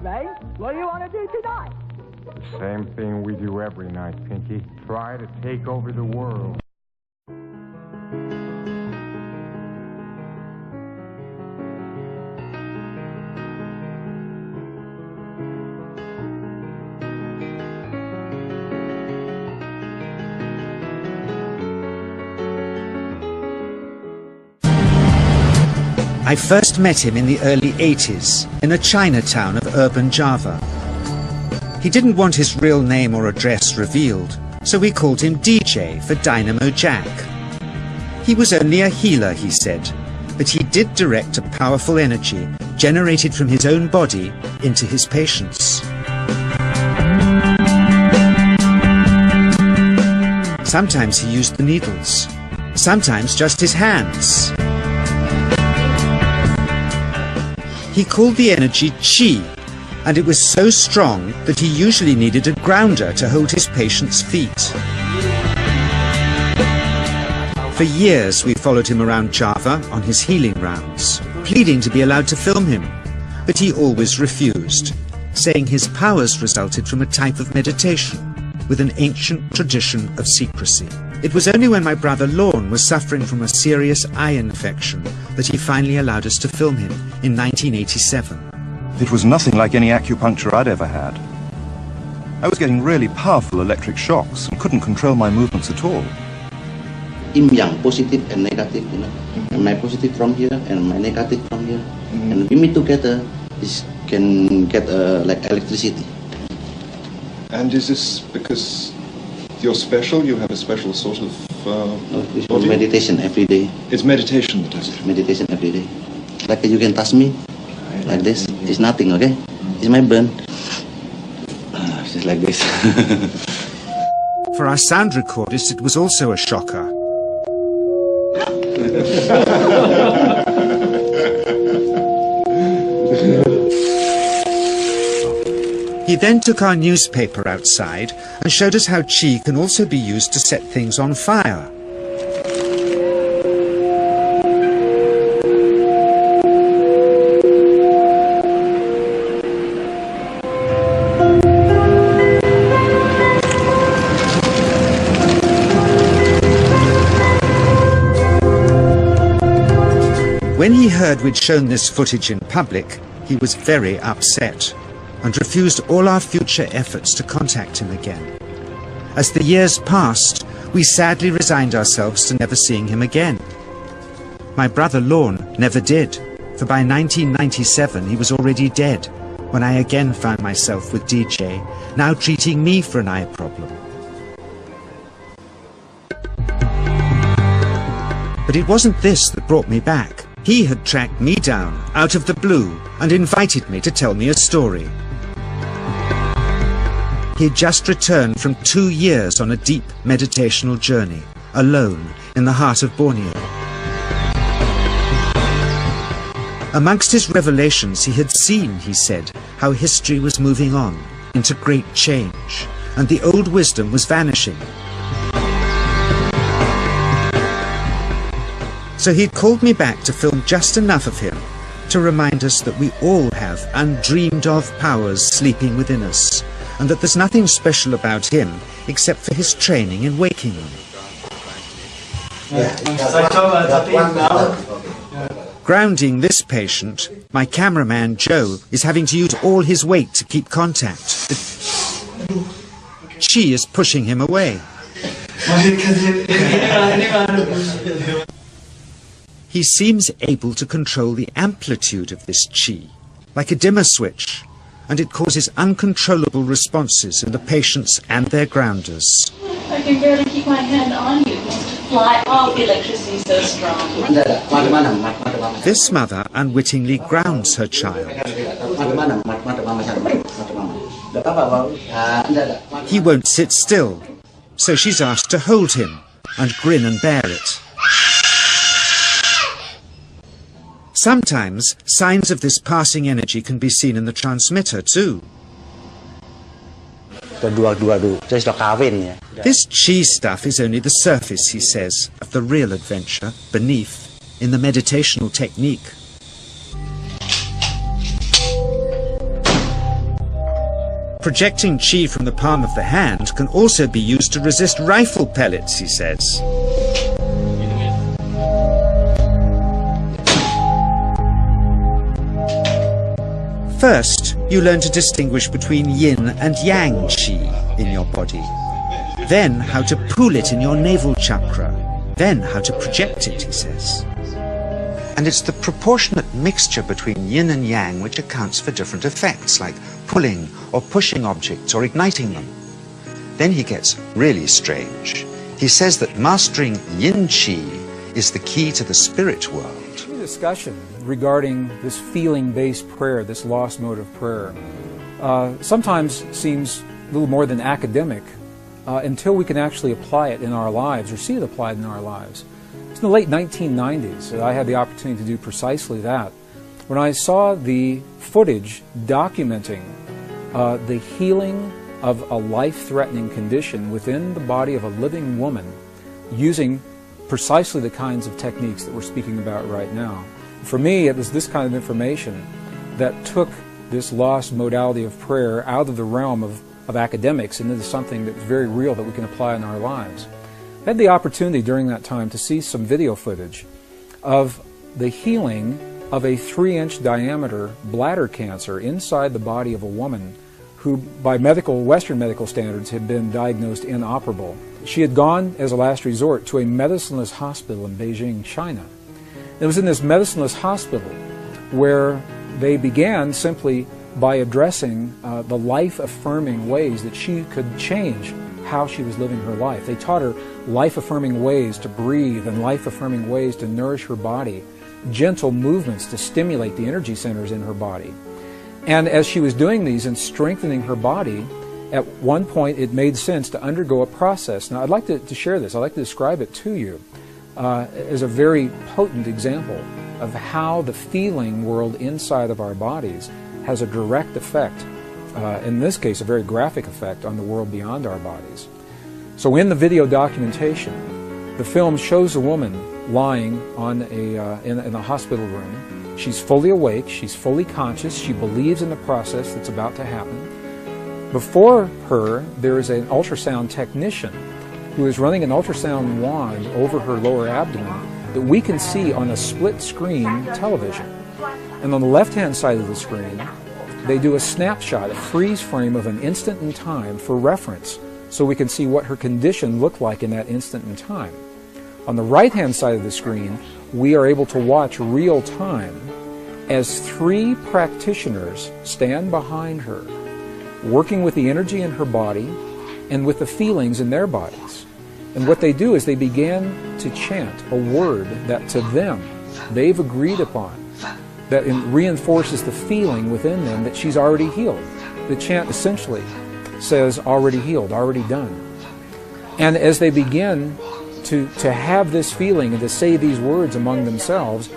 Ray. What do you want to do tonight? The same thing we do every night, Pinky. Try to take over the world. I first met him in the early 80s in a Chinatown of urban Java. He didn't want his real name or address revealed, so we called him DJ for Dynamo Jack. He was only a healer, he said, but he did direct a powerful energy generated from his own body into his patients. Sometimes he used the needles, sometimes just his hands. He called the energy Qi, and it was so strong that he usually needed a grounder to hold his patients' feet. For years we followed him around Java on his healing rounds, pleading to be allowed to film him, but he always refused, saying his powers resulted from a type of meditation with an ancient tradition of secrecy. It was only when my brother Lorne was suffering from a serious eye infection that he finally allowed us to film him in 1987. It was nothing like any acupuncture I'd ever had. I was getting really powerful electric shocks and couldn't control my movements at all. Yin yang, positive and negative, you know. And my positive from here and my negative from here. And we meet together, this can get like electricity. And is this because you're special? You have a special sort of it's meditation every day. It's meditation that does it? Meditation every day. Like you can touch me, like this. It's nothing, okay? It's my burn. Just like this. For our sound recordist, it was also a shocker. He then took our newspaper outside and showed us how Qi can also be used to set things on fire. When he heard we'd shown this footage in public, he was very upset and refused all our future efforts to contact him again. As the years passed, we sadly resigned ourselves to never seeing him again. My brother Lorne never did, for by 1997 he was already dead, when I again found myself with DJ, now treating me for an eye problem. But it wasn't this that brought me back. He had tracked me down out of the blue and invited me to tell me a story. He had just returned from 2 years on a deep meditational journey, alone in the heart of Borneo. Amongst his revelations, he had seen, he said, how history was moving on into great change, and the old wisdom was vanishing. So he'd called me back to film just enough of him to remind us that we all have undreamed of powers sleeping within us, and that there's nothing special about him except for his training in waking them. Grounding this patient, my cameraman Joe is having to use all his weight to keep contact. Qi is pushing him away. He seems able to control the amplitude of this Qi, like a dimmer switch, and it causes uncontrollable responses in the patients and their grounders. I can barely keep my hand on you. To fly off, the electricity so strong. This mother unwittingly grounds her child. He won't sit still, so she's asked to hold him and grin and bear it. Sometimes, signs of this passing energy can be seen in the transmitter too. This Qi stuff is only the surface, he says, of the real adventure beneath, in the meditational technique. Projecting chi from the palm of the hand can also be used to resist rifle pellets, he says. First, you learn to distinguish between yin and yang qi in your body. Then how to pool it in your navel chakra. Then how to project it, he says. And it's the proportionate mixture between yin and yang which accounts for different effects, like pulling or pushing objects or igniting them. Then he gets really strange. He says that mastering yin qi is the key to the spirit world. Discussion regarding this feeling-based prayer, this lost mode of prayer, sometimes seems a little more than academic until we can actually apply it in our lives or see it applied in our lives. It's in the late 1990s that I had the opportunity to do precisely that, when I saw the footage documenting the healing of a life-threatening condition within the body of a living woman using precisely the kinds of techniques that we're speaking about right now. For me, it was this kind of information that took this lost modality of prayer out of the realm of academics and into something that was very real that we can apply in our lives. I had the opportunity during that time to see some video footage of the healing of a 3-inch diameter bladder cancer inside the body of a woman who, by Western medical standards, had been diagnosed inoperable. She had gone, as a last resort, to a medicineless hospital in Beijing, China. It was in this medicineless hospital where they began simply by addressing the life-affirming ways that she could change how she was living her life. They taught her life-affirming ways to breathe and life-affirming ways to nourish her body, gentle movements to stimulate the energy centers in her body. And as she was doing these and strengthening her body, at one point it made sense to undergo a process. Now I'd like to share this, I'd like to describe it to you as a very potent example of how the feeling world inside of our bodies has a direct effect, in this case a very graphic effect, on the world beyond our bodies. So in the video documentation, the film shows a woman lying on in a hospital room. She's fully awake, she's fully conscious, she believes in the process that's about to happen. Before her, there is an ultrasound technician who is running an ultrasound wand over her lower abdomen that we can see on a split-screen television. And on the left-hand side of the screen, they do a snapshot, a freeze frame of an instant in time for reference, so we can see what her condition looked like in that instant in time. On the right-hand side of the screen, we are able to watch real time as 3 practitioners stand behind her, working with the energy in her body and with the feelings in their bodies. And what they do is they begin to chant a word that to them they've agreed upon, that reinforces the feeling within them that she's already healed. The chant essentially says, already healed, already done. And as they begin to have this feeling and to say these words among themselves,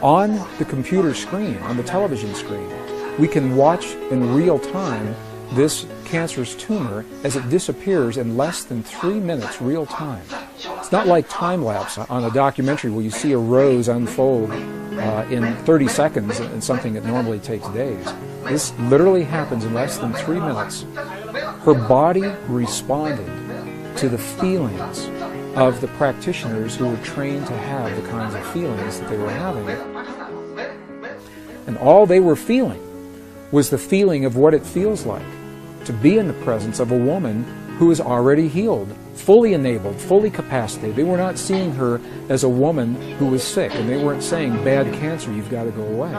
on the computer screen, on the television screen, we can watch in real time this cancerous tumor as it disappears in less than 3 minutes real time. It's not like time-lapse on a documentary where you see a rose unfold in 30 seconds and something that normally takes days. This literally happens in less than 3 minutes. Her body responded to the feelings of the practitioners who were trained to have the kinds of feelings that they were having. And all they were feeling was the feeling of what it feels like to be in the presence of a woman who is already healed, fully enabled, fully capacitated. They were not seeing her as a woman who was sick, and they weren't saying, bad cancer, you've got to go away.